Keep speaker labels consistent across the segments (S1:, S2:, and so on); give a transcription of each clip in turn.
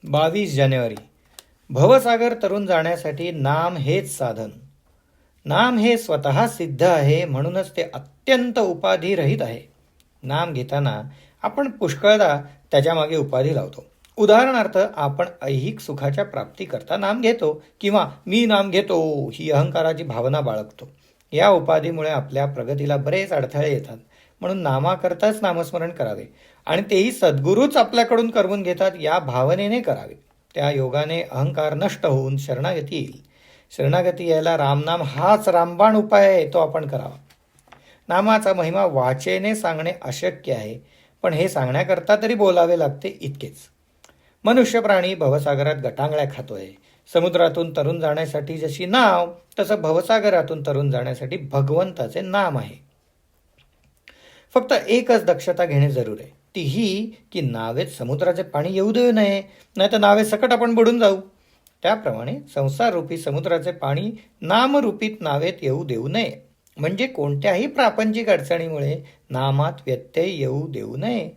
S1: 22 जानेवारी. भवसागर तरुण जाण्यासाठी नाम हेच साधन. नाम हे स्वतः सिद्ध आहे, म्हणूनच ते अत्यंत उपाधिरहित आहे. नाम घेताना आपण पुष्कळदा त्याच्यामागे उपाधी लावतो. उदाहरणार्थ, आपण ऐहिक सुखाच्या प्राप्तीकरता नाम घेतो किंवा मी नाम घेतो ही अहंकाराची भावना बाळगतो. या उपाधीमुळे आपल्या प्रगतीला बरेच अडथळे येतात. म्हणून नामाकरताच नामस्मरण करावे आणि तेही सद्गुरूच आपल्याकडून करवून घेतात या भावनेने करावे. त्या योगाने अहंकार नष्ट होऊन शरणागती येईल. शरणागती यायला रामनाम हाच रामबाण उपाय आहे, तो आपण करावा. नामाचा महिमा वाचेने सांगणे अशक्य आहे, पण हे सांगण्याकरता तरी बोलावे लागते इतकेच. मनुष्य प्राणी भवसागरात गटांगळ्या खातोय. समुद्रातून तरुण जाण्यासाठी जशी नाव, तसं भवसागरातून तरुण जाण्यासाठी भगवंताचे नाम आहे. फक्त एकच दक्षता घेणे जरूर आहे, ती ही की नावेत समुद्राचे पाणी येऊ देऊ नये, नाही तर नावे सकट आपण बुडून जाऊ. त्याप्रमाणे संसाररूपी समुद्राचे पाणी नामरूपीत नावेत येऊ देऊ नये, म्हणजे कोणत्याही प्रापंचिक अडचणीमुळे नामात व्यत्यय येऊ देऊ नये.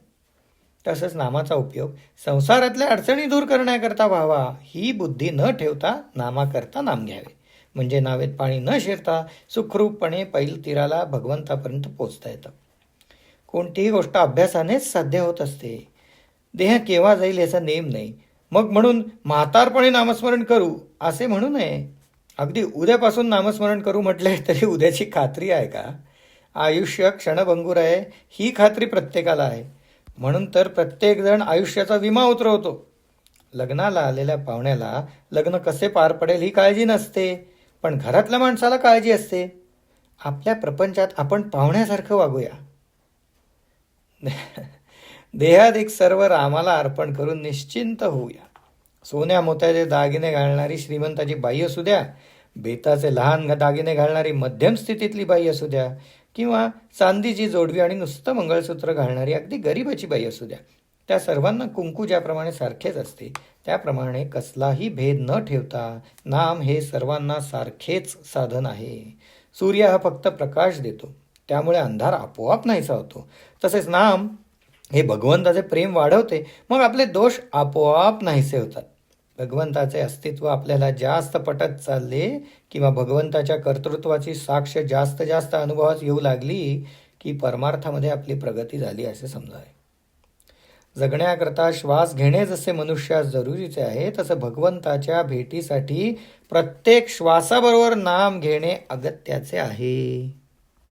S1: तसंच नामाचा उपयोग संसारातल्या अडचणी दूर करण्याकरता व्हावा, ही बुद्धी न ठेवता नामाकरता नाम घ्यावे, म्हणजे नावेत पाणी न शिरता सुखरूपपणे पैल तीराला भगवंतापर्यंत पोचता येतं. कोणतीही गोष्ट अभ्यासानेच साध्य होत असते. देह केव्हा जाईल याचा नेम नाही, मग म्हणून म्हातारपणी नामस्मरण करू असे म्हणू नये. अगदी उद्यापासून नामस्मरण करू म्हटले तरी उद्याची खात्री आहे का? आयुष्य क्षणभंगूर आहे ही खात्री प्रत्येकाला आहे. म्हणून तर प्रत्येकजण आयुष्याचा विमा उतरवतो. लग्नाला आलेल्या पाहुण्याला लग्न कसे पार पडेल ही काळजी नसते, पण घरातल्या माणसाला काळजी असते. आपल्या प्रपंचात आपण पाहुण्यासारखं वागूया. देहाधिक सर्व रामाला अर्पण करून निश्चिंत होऊया. सोन्या मोत्याचे दागिने घालणारी श्रीमंताची बाई असू द्या, बेताचे लहान दागिने घालणारी मध्यम स्थितीतली बाई असू द्या, किंवा चांदीची जोडवी आणि नुसतं मंगळसूत्र घालणारी अगदी गरीबाची बाई असू द्या, त्या सर्वांना कुंकू ज्याप्रमाणे सारखेच असते, त्याप्रमाणे कसलाही भेद न ठेवता नाम हे सर्वांना सारखेच साधन आहे. सूर्य हा फक्त प्रकाश देतो, त्यामुळे अंधार आपोआप नाहीसा होतो. तसेच नाम हे भगवंताचे प्रेम वाढवते, मग आपले दोष आपोआप नाहीसे होतात. भगवंताचे अस्तित्व आपल्याला जास्त पटत चालले किंवा भगवंताच्या कर्तृत्वाची साक्ष जास्त जास्त अनुभवास येऊ लागली की परमार्थामध्ये आपली प्रगती झाली असे समजावे. जगण्याकरता श्वास घेणे जसे मनुष्यास जरुरीचे आहे, तसं भगवंताच्या भेटीसाठी प्रत्येक श्वासाबरोबर नाम घेणे अगत्याचे आहे.